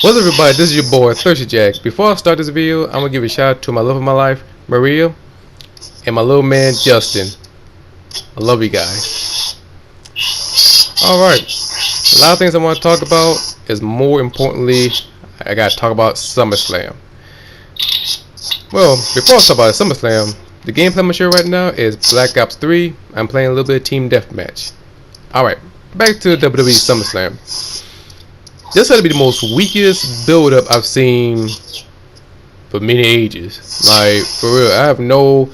What's up, everybody? This is your boy Thirsty Jack. Before I start this video, I'm gonna give a shout out to my love of my life, Maria, and my little man Justin. I love you guys. Alright, a lot of things I want to talk about is more importantly, I gotta talk about SummerSlam. Well, before I talk about SummerSlam, the gameplay I'm gonna show right now is Black Ops 3. I'm playing a little bit of Team Deathmatch. Alright, back to WWE SummerSlam. This had to be the most weakest build up I've seen for many ages. Like, for real, I have no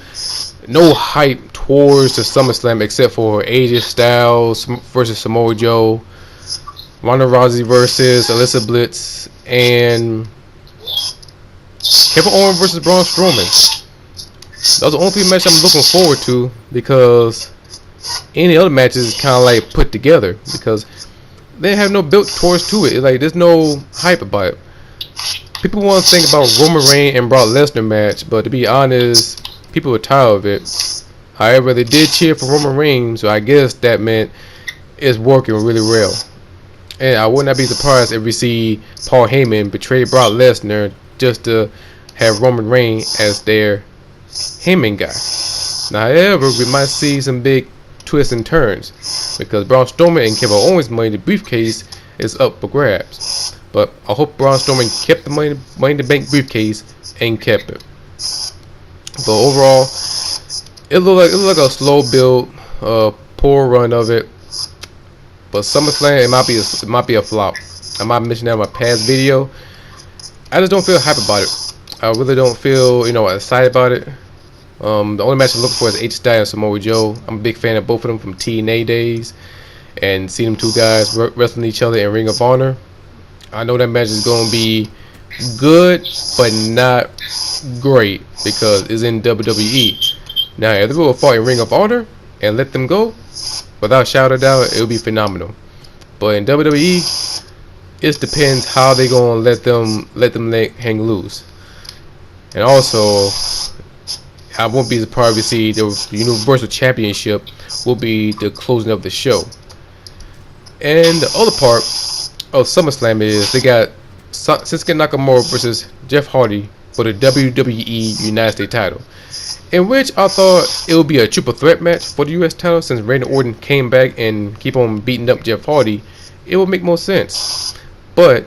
hype towards the SummerSlam except for AJ Styles versus Samoa Joe, Ronda Rousey versus Alyssa Bliss, and Kevin Owens versus Braun Strowman. Those are the only three matches I'm looking forward to, because any other matches is kind of like put together because they have no built towards to it. Like, there's no hype about it. People want to think about Roman Reigns and Brock Lesnar match, but to be honest, people are tired of it. However, they did cheer for Roman Reigns, so I guess that meant it's working really well. And I would not be surprised if we see Paul Heyman betray Brock Lesnar just to have Roman Reigns as their Heyman guy. Now, however, we might see some big twists and turns because Braun Strowman and Kevin Owens' money in the briefcase is up for grabs. But I hope Braun Strowman kept the money in the bank briefcase and kept it. But overall, it looked like a slow build, poor run of it. But SummerSlam, it might be a flop. I might mention that in my past video. I just don't feel hype about it. I really don't feel excited about it. The only match I'm looking for is AJ Styles and Samoa Joe. I'm a big fan of both of them from TNA days, and seeing them two guys wrestling each other in Ring of Honor. I know that match is going to be good, but not great because it's in WWE. Now, if they would fought in Ring of Honor and let them go, without shout it out, it would be phenomenal. But in WWE, it depends how they gonna let them hang loose. And also, I won't be surprised to see the Universal Championship will be the closing of the show. And the other part of SummerSlam is they got Shinsuke Nakamura versus Jeff Hardy for the WWE United States title, in which I thought it would be a triple threat match for the US title. Since Randy Orton came back and keep on beating up Jeff Hardy, it would make more sense. But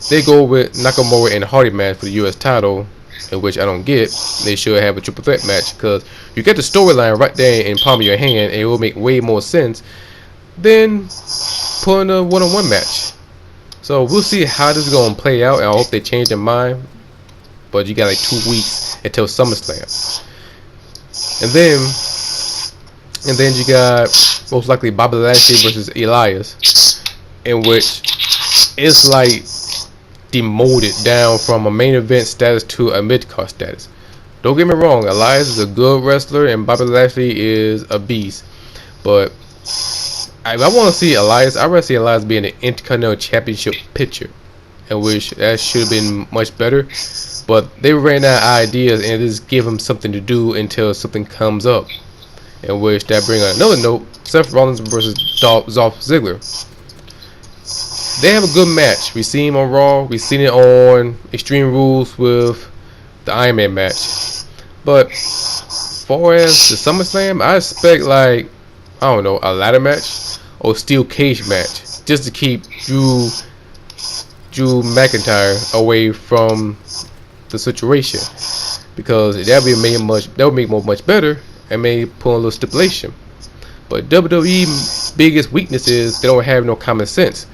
they go with Nakamura and Hardy match for the US title, in which I don't get. They should have a triple threat match because you get the storyline right there in palm of your hand, and it will make way more sense than putting a one-on-one match. So we'll see how this is going to play out, and I hope they change their mind. But you got like 2 weeks until SummerSlam, and then you got most likely Bobby Lashley versus Elias, in which it's like demoted down from a main event status to a mid-card status. Don't get me wrong, Elias is a good wrestler and Bobby Lashley is a beast, but I want to see Elias. I'd rather see Elias be in an Intercontinental Championship picture, in which that should have been much better. But they ran out of ideas and just give him something to do until something comes up, in which that brings on another note: Seth Rollins versus Dolph Ziggler. They have a good match. We've seen him on Raw. We've seen it on Extreme Rules with the Iron Man match. But as far as the SummerSlam, I expect like, I don't know, a ladder match or steel cage match, just to keep Drew McIntyre away from the situation, because that would make much better and may put a little stipulation. But WWE's biggest weakness is they don't have no common sense.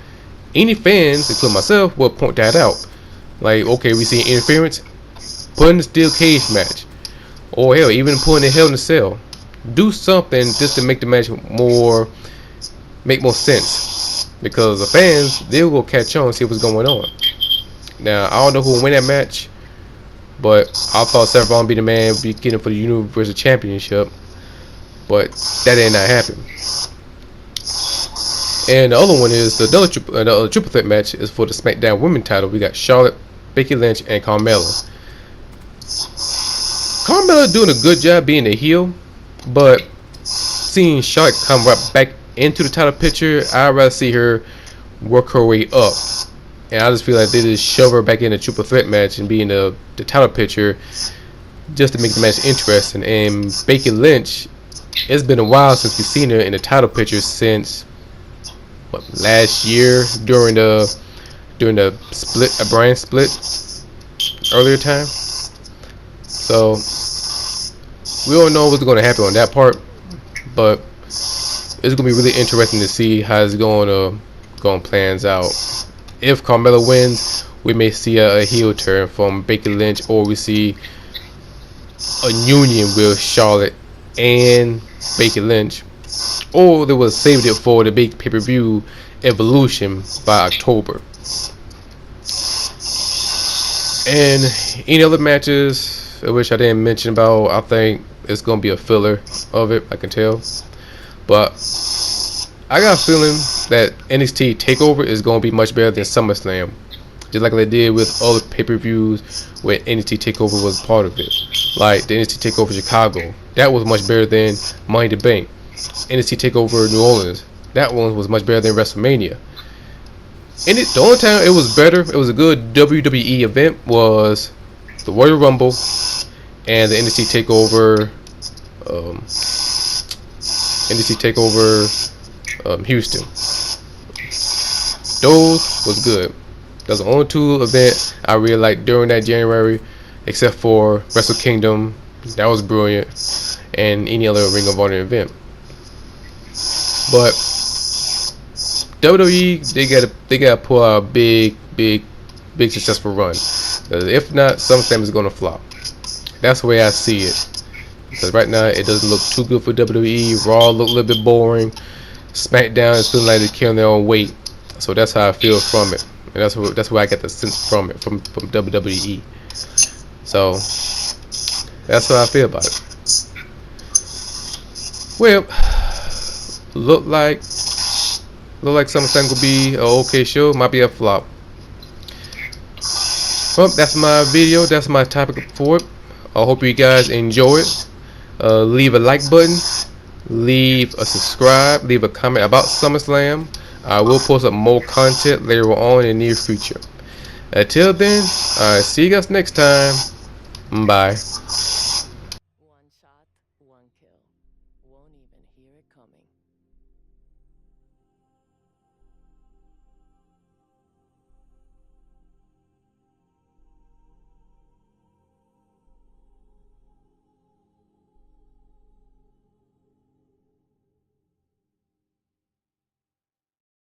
Any fans, including myself, will point that out. Like, okay, we see interference, put in the steel cage match, or hell, even putting the Hell in a Cell. Do something just to make the match make more sense, because the fans, they will catch on and see what's going on. Now, I don't know who will win that match, but I thought Seth Rollins be the man, be getting for the Universal Championship, but that did not happen. And the other one is the other triple threat match is for the SmackDown Women's title. We got Charlotte, Becky Lynch, and Carmella. Carmella doing a good job being a heel, but seeing Charlotte come right back into the title picture, I'd rather see her work her way up and I just feel like they just shove her back in a triple threat match and be in the title picture just to make the match interesting. And Becky Lynch, it's been a while since we've seen her in the title picture since last year during the split, a brand split earlier time. So we don't know what's going to happen on that part, but it's going to be really interesting to see how it's going to plans out. If Carmella wins, we may see a heel turn from Becky Lynch, or we see a union with Charlotte and Becky Lynch, or they will save it for the big pay-per-view Evolution by October. And any other matches which I didn't mention about, I think it's gonna be a filler of it, I can tell. But I got a feeling that NXT TakeOver is gonna be much better than SummerSlam, just like they did with other pay-per-views where NXT TakeOver was part of it. Like the NXT TakeOver Chicago, that was much better than Money in the Bank. NXT TakeOver New Orleans, that one was much better than WrestleMania. And the only time it was better, it was a good WWE event, was the Royal Rumble and the NXT TakeOver Houston. Those was good. That's the only two events I really liked during that January, except for Wrestle Kingdom, that was brilliant, and any other Ring of Honor event. But WWE, they gotta pull out a big successful run. If not, SummerSlam is gonna flop. That's the way I see it. Because right now it doesn't look too good for WWE. Raw look a little bit boring. SmackDown is feeling like they're carrying their own weight. So that's how I feel from it, and that's where I get the sense from it, from WWE. So that's how I feel about it. Well, look like SummerSlam could be an okay show. Might be a flop. Well, that's my video. That's my topic for it. I hope you guys enjoy it. Leave a like button. Leave a subscribe. Leave a comment about SummerSlam. I will post up more content later on in the near future. Until then, see you guys next time. Bye.